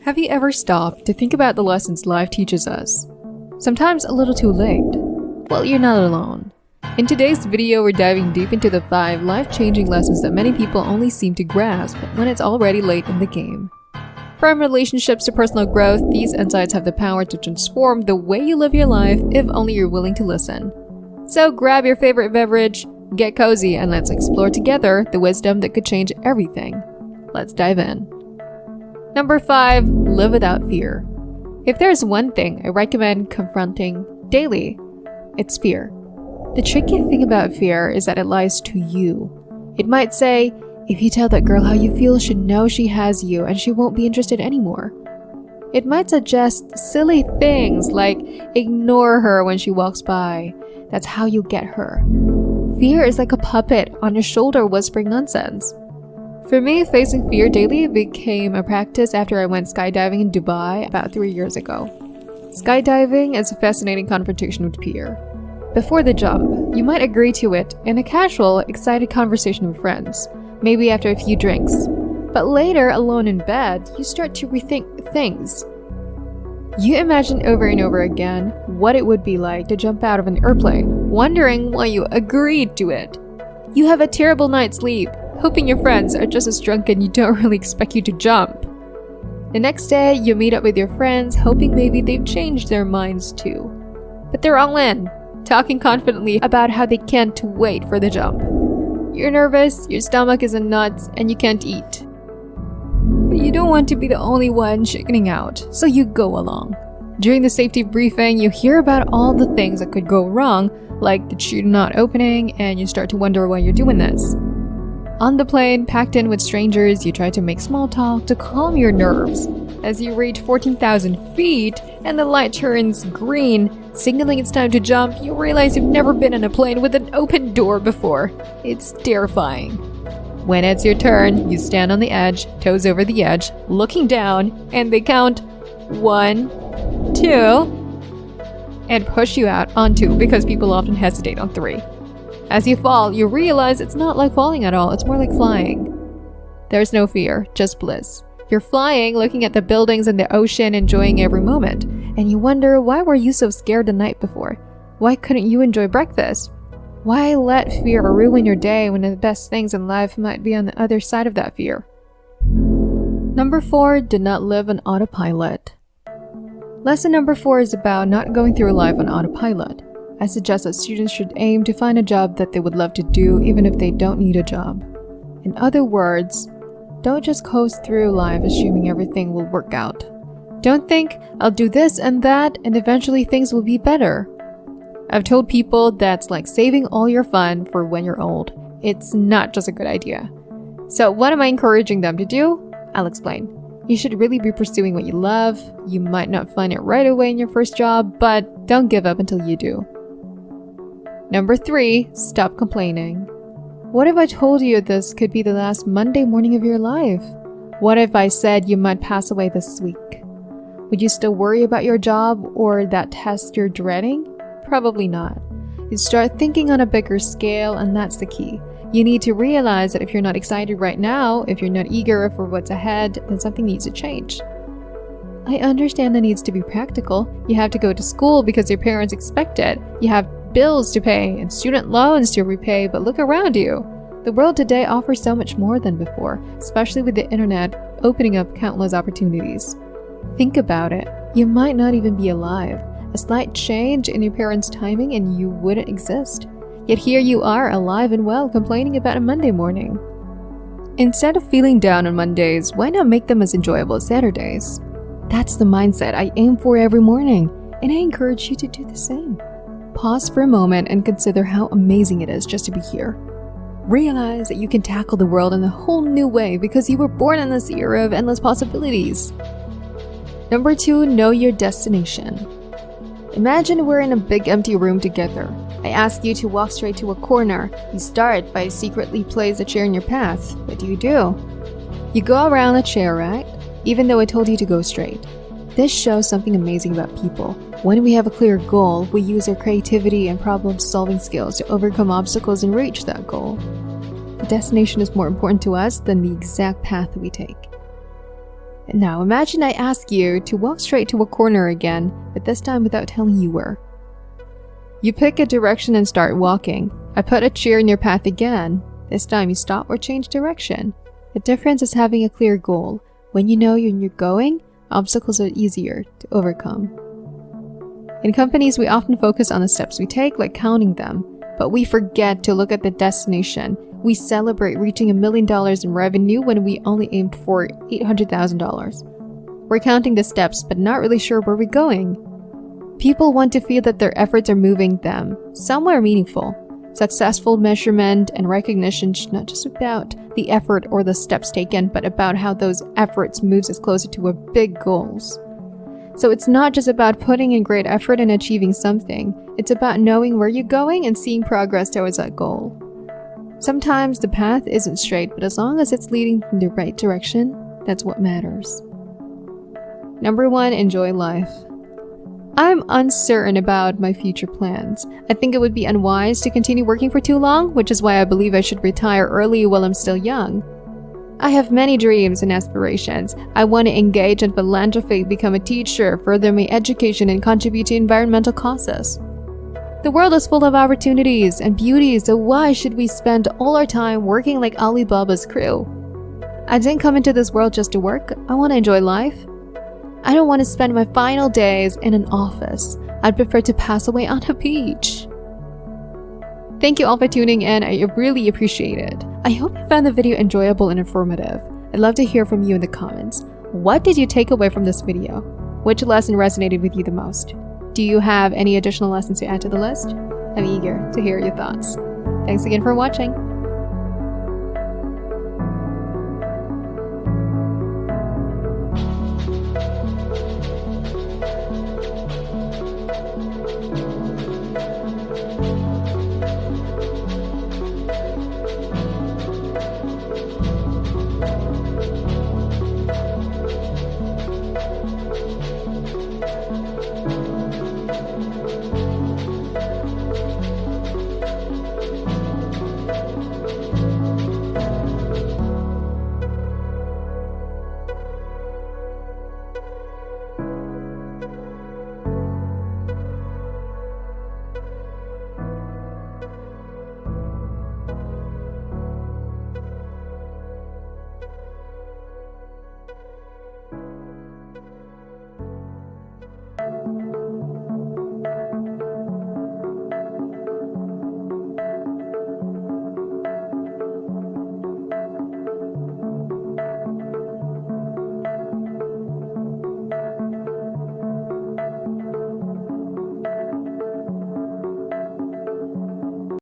Have you ever stopped to think about the lessons life teaches us? Sometimes a little too late. Well, you're not alone. In today's video, we're diving deep into the 5 life-changing lessons that many people only seem to grasp when it's already late in the game. From relationships to personal growth, these insights have the power to transform the way you live your life if only you're willing to listen. So grab your favorite beverage, get cozy, and let's explore together the wisdom that could change everything. Let's dive in. Number 5. Live without fear. If there's one thing I recommend confronting daily, it's fear. The tricky thing about fear is that it lies to you. It might say, if you tell that girl how you feel, she'll know she has you and she won't be interested anymore. It might suggest silly things like ignore her when she walks by. That's how you get her. Fear is like a puppet on your shoulder whispering nonsense. For me, facing fear daily became a practice after I went skydiving in Dubai about 3 years ago. Skydiving is a fascinating confrontation with fear. Before the jump, you might agree to it in a casual, excited conversation with friends, maybe after a few drinks. But later, alone in bed, you start to rethink things. You imagine over and over again what it would be like to jump out of an airplane, wondering why you agreed to it. You have a terrible night's sleep, hoping your friends are just as drunk and you don't really expect you to jump. The next day, you meet up with your friends, hoping maybe they've changed their minds too. But they're all in, talking confidently about how they can't wait for the jump. You're nervous, your stomach is in knots, and you can't eat. But you don't want to be the only one chickening out, so you go along. During the safety briefing, you hear about all the things that could go wrong, like the chute not opening, and you start to wonder why you're doing this. On the plane, packed in with strangers, you try to make small talk to calm your nerves. As you reach 14,000 feet and the light turns green, signaling it's time to jump, you realize you've never been in a plane with an open door before. It's terrifying. When it's your turn, you stand on the edge, toes over the edge, looking down, and they count 1, 2, and push you out on 2 because people often hesitate on 3. As you fall, you realize it's not like falling at all, it's more like flying. There's no fear, just bliss. You're flying, looking at the buildings and the ocean, enjoying every moment. And you wonder, why were you so scared the night before? Why couldn't you enjoy breakfast? Why let fear ruin your day when the best things in life might be on the other side of that fear? Number 4. Do not live on autopilot. Lesson number 4 is about not going through life on autopilot. I suggest that students should aim to find a job that they would love to do even if they don't need a job. In other words, don't just coast through life assuming everything will work out. Don't think, I'll do this and that and eventually things will be better. I've told people that's like saving all your fun for when you're old. It's not just a good idea. So what am I encouraging them to do? I'll explain. You should really be pursuing what you love. You might not find it right away in your first job, but don't give up until you do. Number 3. Stop complaining. What if I told you this could be the last Monday morning of your life? What if I said you might pass away this week? Would you still worry about your job or that test you're dreading? Probably not. You start thinking on a bigger scale, and that's the key. You need to realize that if you're not excited right now, if you're not eager for what's ahead, then something needs to change. I understand that needs to be practical. You have to go to school because your parents expect it. You have bills to pay and student loans to repay, but look around you. The world today offers so much more than before, especially with the internet opening up countless opportunities. Think about it. You might not even be alive. A slight change in your parents' timing and you wouldn't exist. Yet here you are, alive and well, complaining about a Monday morning. Instead of feeling down on Mondays, why not make them as enjoyable as Saturdays? That's the mindset I aim for every morning, and I encourage you to do the same. Pause for a moment and consider how amazing it is just to be here. Realize that you can tackle the world in a whole new way because you were born in this era of endless possibilities. Number 2. Know your destination. Imagine we're in a big empty room together. I ask you to walk straight to a corner. You start by secretly place a chair in your path. What do? You go around the chair, right? Even though I told you to go straight. This shows something amazing about people. When we have a clear goal, we use our creativity and problem-solving skills to overcome obstacles and reach that goal. The destination is more important to us than the exact path we take. Now imagine I ask you to walk straight to a corner again, but this time without telling you where. You pick a direction and start walking. I put a chair in your path again. This time you stop or change direction. The difference is having a clear goal. When you know you're going, obstacles are easier to overcome. In companies, we often focus on the steps we take, like counting them, but we forget to look at the destination. We celebrate reaching $1 million in revenue when we only aimed for $800,000. We're counting the steps, but not really sure where we're going. People want to feel that their efforts are moving them somewhere meaningful. Successful measurement and recognition should not just about the effort or the steps taken, but about how those efforts moves us closer to our big goals. So it's not just about putting in great effort and achieving something. It's about knowing where you're going and seeing progress towards that goal. Sometimes the path isn't straight, but as long as it's leading in the right direction, that's what matters. Number 1, enjoy life. I'm uncertain about my future plans. I think it would be unwise to continue working for too long, which is why I believe I should retire early while I'm still young. I have many dreams and aspirations. I want to engage in philanthropy, become a teacher, further my education, and contribute to environmental causes. The world is full of opportunities and beauty, so why should we spend all our time working like Alibaba's crew? I didn't come into this world just to work. I want to enjoy life. I don't want to spend my final days in an office. I'd prefer to pass away on a beach. Thank you all for tuning in. I really appreciate it. I hope you found the video enjoyable and informative. I'd love to hear from you in the comments. What did you take away from this video? Which lesson resonated with you the most? Do you have any additional lessons to add to the list? I'm eager to hear your thoughts. Thanks again for watching.